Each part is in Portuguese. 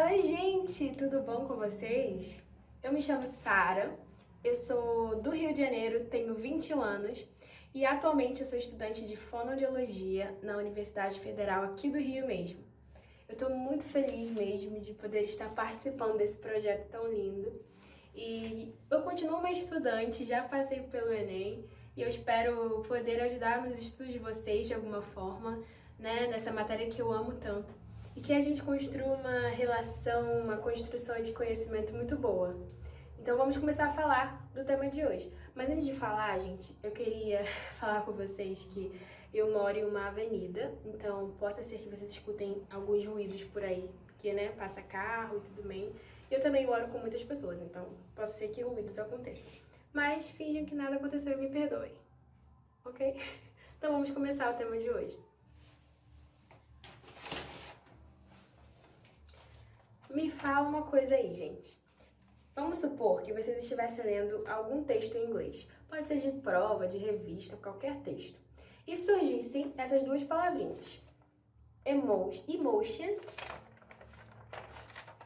Oi, gente, tudo bom com vocês? Eu me chamo Sara, eu sou do Rio de Janeiro, tenho 21 anos e atualmente eu sou estudante de fonoaudiologia na Universidade Federal aqui do Rio mesmo. Eu estou muito feliz mesmo de poder estar participando desse projeto tão lindo e eu continuo uma estudante, já passei pelo Enem e eu espero poder ajudar nos estudos de vocês de alguma forma, né, nessa matéria que eu amo tanto. E que a gente construa uma relação, uma construção de conhecimento muito boa. Então vamos começar a falar do tema de hoje. Mas antes de falar, gente, eu queria falar com vocês que eu moro em uma avenida, então possa ser que vocês escutem alguns ruídos por aí, porque, né, passa carro e tudo bem. Eu também moro com muitas pessoas, então pode ser que ruídos aconteçam. Mas finjam que nada aconteceu e me perdoem, ok? Então vamos começar o tema de hoje. Me fala uma coisa aí, gente. Vamos supor que vocês estivessem lendo algum texto em inglês. Pode ser de prova, de revista, qualquer texto. E surgissem essas duas palavrinhas. Emotion,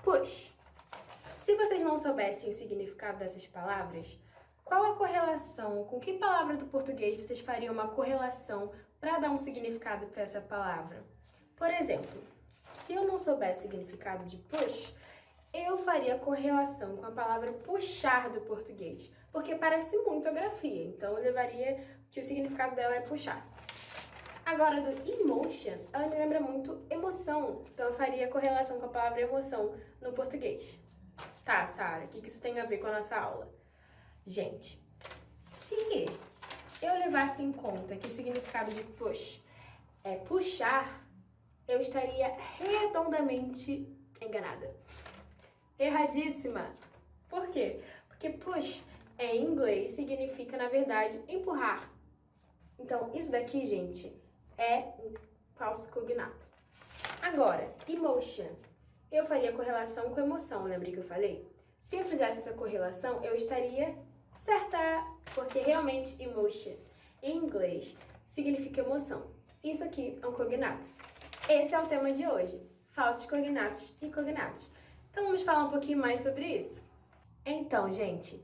push. Se vocês não soubessem o significado dessas palavras, qual a correlação? Com que palavra do português vocês fariam uma correlação para dar um significado para essa palavra? Por exemplo, se eu não soubesse o significado de push, eu faria correlação com a palavra puxar do português, porque parece muito a grafia, então eu levaria que o significado dela é puxar. Agora, do emotion, ela me lembra muito emoção, então eu faria correlação com a palavra emoção no português. Tá, Sara, o que isso tem a ver com a nossa aula? Gente, se eu levasse em conta que o significado de push é puxar, eu estaria redondamente enganada. Erradíssima! Por quê? Porque push em inglês significa, na verdade, empurrar. Então, isso daqui, gente, é um falso cognato. Agora, emotion. Eu faria correlação com emoção, lembra que eu falei? Se eu fizesse essa correlação, eu estaria certa, porque realmente emotion em inglês significa emoção. Isso aqui é um cognato. Esse é o tema de hoje, falsos cognatos e cognatos. Então vamos falar um pouquinho mais sobre isso. Então, gente,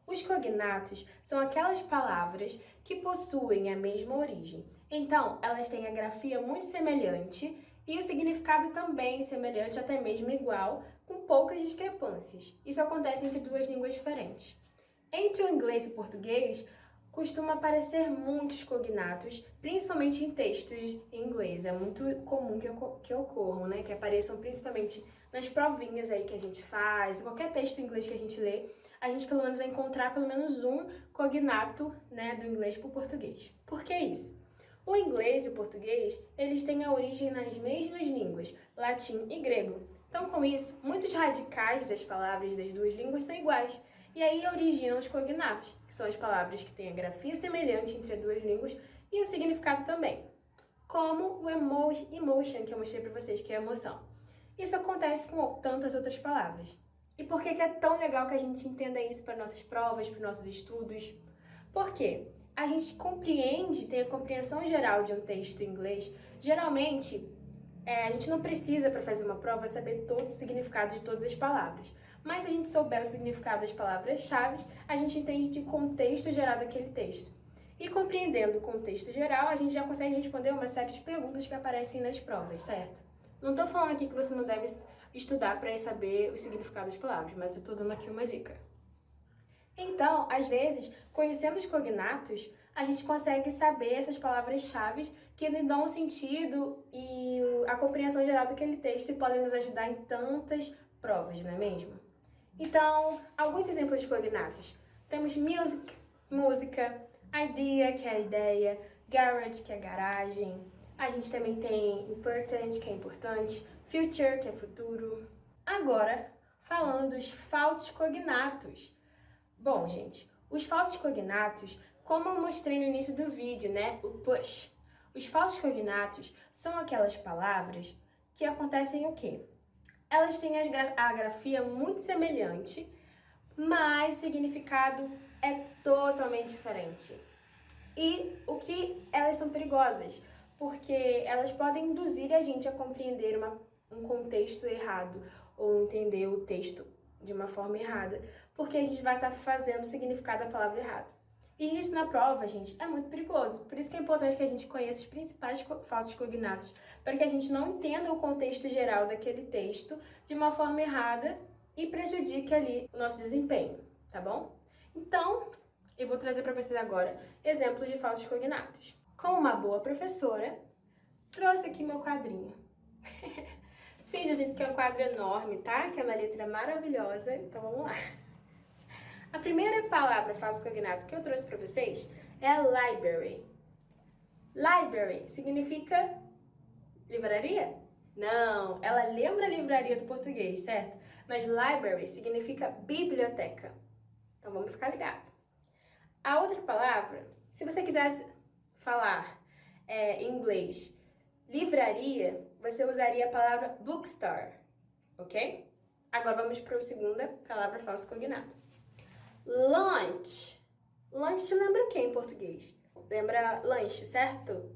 os cognatos são aquelas palavras que possuem a mesma origem. Então, elas têm a grafia muito semelhante e o significado também semelhante, até mesmo igual, com poucas discrepâncias. Isso acontece entre duas línguas diferentes. Entre o inglês e o português, costuma aparecer muitos cognatos, principalmente em textos em inglês. É muito comum que ocorram, né? Que apareçam principalmente nas provinhas aí que a gente faz, qualquer texto em inglês que a gente lê, a gente pelo menos vai encontrar pelo menos um cognato, né, do inglês para o português. Por que isso? O inglês e o português, eles têm a origem nas mesmas línguas, latim e grego. Então, com isso, muitos radicais das palavras das duas línguas são iguais. E aí originam os cognatos, que são as palavras que têm a grafia semelhante entre as duas línguas e o significado também. Como o emotion, que eu mostrei para vocês, que é emoção. Isso acontece com tantas outras palavras. E por que é tão legal que a gente entenda isso para nossas provas, para nossos estudos? Porque a gente compreende, tem a compreensão geral de um texto em inglês. Geralmente, a gente não precisa, para fazer uma prova, saber todo o significado de todas as palavras. Mas se a gente souber o significado das palavras-chave, a gente entende o contexto geral daquele texto. E compreendendo o contexto geral, a gente já consegue responder uma série de perguntas que aparecem nas provas, certo? Não estou falando aqui que você não deve estudar para saber o significado das palavras, mas eu estou dando aqui uma dica. Então, às vezes, conhecendo os cognatos, a gente consegue saber essas palavras-chave que nos dão o sentido e a compreensão geral daquele texto e podem nos ajudar em tantas provas, não é mesmo? Então, alguns exemplos de cognatos. Temos music, música, idea, que é a ideia, garage, que é garagem. A gente também tem important, que é importante, future, que é futuro. Agora, falando dos falsos cognatos. Bom, gente, os falsos cognatos, como eu mostrei no início do vídeo, né, o push. Os falsos cognatos são aquelas palavras que acontecem o quê? Elas têm a grafia muito semelhante, mas o significado é totalmente diferente. E o que elas são perigosas? Porque elas podem induzir a gente a compreender um contexto errado ou entender o texto de uma forma errada, porque a gente vai estar fazendo o significado da palavra errado. E isso na prova, gente, é muito perigoso. Por isso que é importante que a gente conheça os principais falsos cognatos, para que a gente não entenda o contexto geral daquele texto de uma forma errada e prejudique ali o nosso desempenho, tá bom? Então, eu vou trazer para vocês agora exemplos de falsos cognatos. Como uma boa professora, trouxe aqui meu quadrinho. Finge, gente, que é um quadro enorme, tá? Que é uma letra maravilhosa. Então, vamos lá. A primeira palavra falso cognato que eu trouxe para vocês é a library. Library significa livraria? Não, ela lembra a livraria do português, certo? Mas library significa biblioteca. Então, vamos ficar ligados. A outra palavra, se você quisesse falar em inglês livraria, você usaria a palavra bookstore, ok? Agora vamos para a segunda palavra falso cognato. Lunch. Lunch te lembra o que em português? Lembra lanche, certo?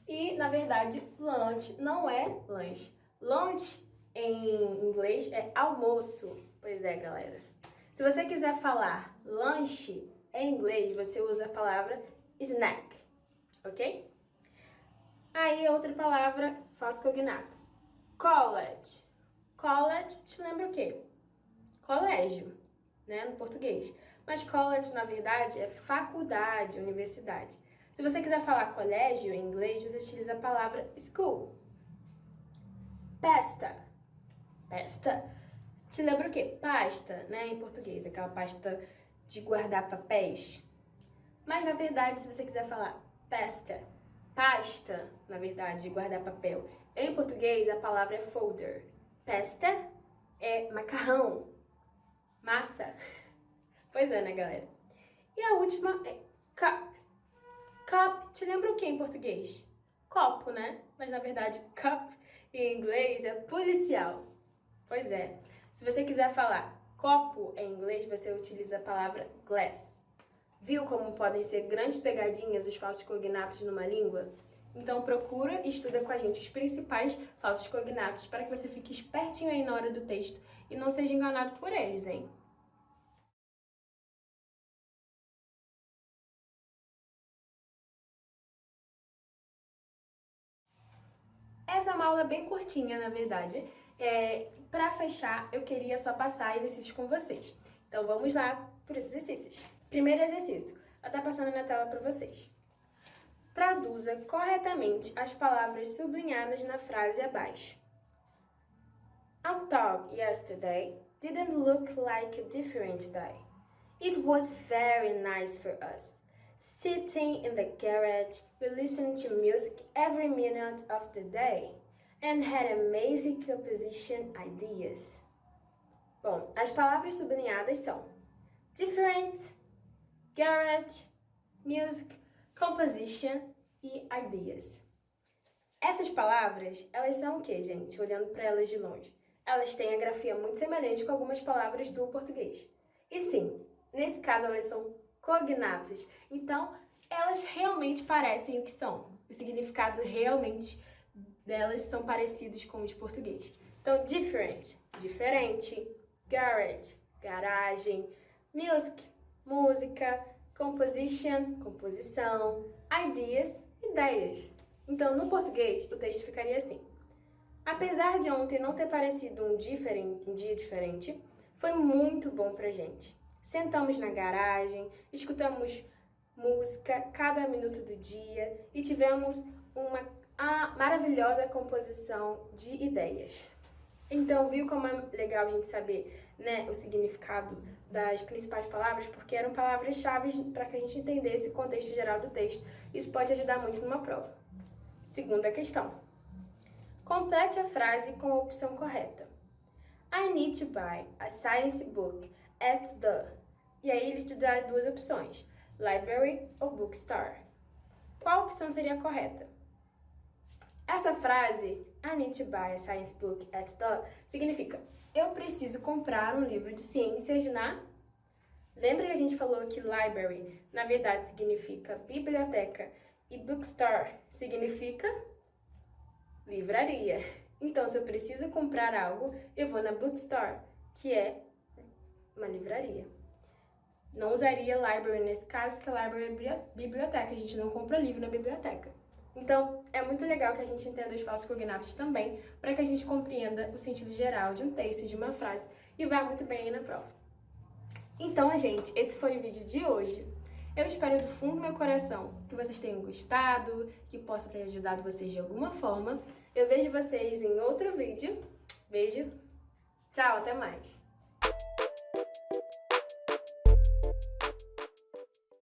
E, na verdade, lunch não é lanche. Lunch em inglês é almoço. Pois é, galera. Se você quiser falar lanche em inglês, você usa a palavra snack, ok? Aí, outra palavra falso cognato. College. College te lembra o quê? Colégio, né, no português. Mas college, na verdade, é faculdade, universidade. Se você quiser falar colégio em inglês, você utiliza a palavra school. Pasta. Pasta te lembra o quê? Pasta, né, em português. Aquela pasta de guardar papéis. Mas, na verdade, se você quiser falar pasta, na verdade, de guardar papel. Em português, a palavra é folder. Pasta é macarrão, massa. Pois é, né, galera? E a última é cup. Cup te lembra o que em português? Copo, né? Mas, na verdade, cup em inglês é policial. Pois é. Se você quiser falar copo em inglês, você utiliza a palavra glass. Viu como podem ser grandes pegadinhas os falsos cognatos numa língua? Então procura e estuda com a gente os principais falsos cognatos para que você fique espertinho aí na hora do texto e não seja enganado por eles, hein? Essa é uma aula bem curtinha, na verdade. Para fechar, eu queria só passar exercícios com vocês. Então vamos lá para os exercícios. Primeiro exercício, ela está passando na tela para vocês. Traduza corretamente as palavras sublinhadas na frase abaixo. Our dog yesterday didn't look like a different day. It was very nice for us. Sitting in the garage, we listened to music every minute of the day and had amazing composition ideas. Bom, as palavras sublinhadas são different, garage, music, composition e ideas. Essas palavras, elas são o que, gente? Olhando para elas de longe. Elas têm a grafia muito semelhante com algumas palavras do português. E sim, nesse caso elas são cognatos. Então, elas realmente parecem o que são. Os significados realmente delas são parecidos com os de português. Então, different, diferente, garage, garagem, music, música, composition, composição, ideas, ideias. Então, no português, o texto ficaria assim. Apesar de ontem não ter parecido um dia diferente, foi muito bom pra gente. Sentamos na garagem, escutamos música cada minuto do dia e tivemos uma maravilhosa composição de ideias. Então, viu como é legal a gente saber, né, o significado das principais palavras? Porque eram palavras-chave para que a gente entendesse o contexto geral do texto. Isso pode ajudar muito numa prova. Segunda questão. Complete a frase com a opção correta. I need to buy a science book at the... E aí ele te dá duas opções, library ou bookstore. Qual opção seria a correta? Essa frase, I need to buy a science book at the, significa eu preciso comprar um livro de ciências na... Lembra que a gente falou que library, na verdade, significa biblioteca e bookstore significa livraria. Então, se eu preciso comprar algo, eu vou na bookstore, que é uma livraria. Não usaria library nesse caso, porque library é biblioteca, a gente não compra livro na biblioteca. Então, é muito legal que a gente entenda os falsos cognatos também, para que a gente compreenda o sentido geral de um texto, de uma frase, e vá muito bem aí na prova. Então, gente, esse foi o vídeo de hoje. Eu espero do fundo do meu coração que vocês tenham gostado, que possa ter ajudado vocês de alguma forma. Eu vejo vocês em outro vídeo. Beijo, tchau, até mais!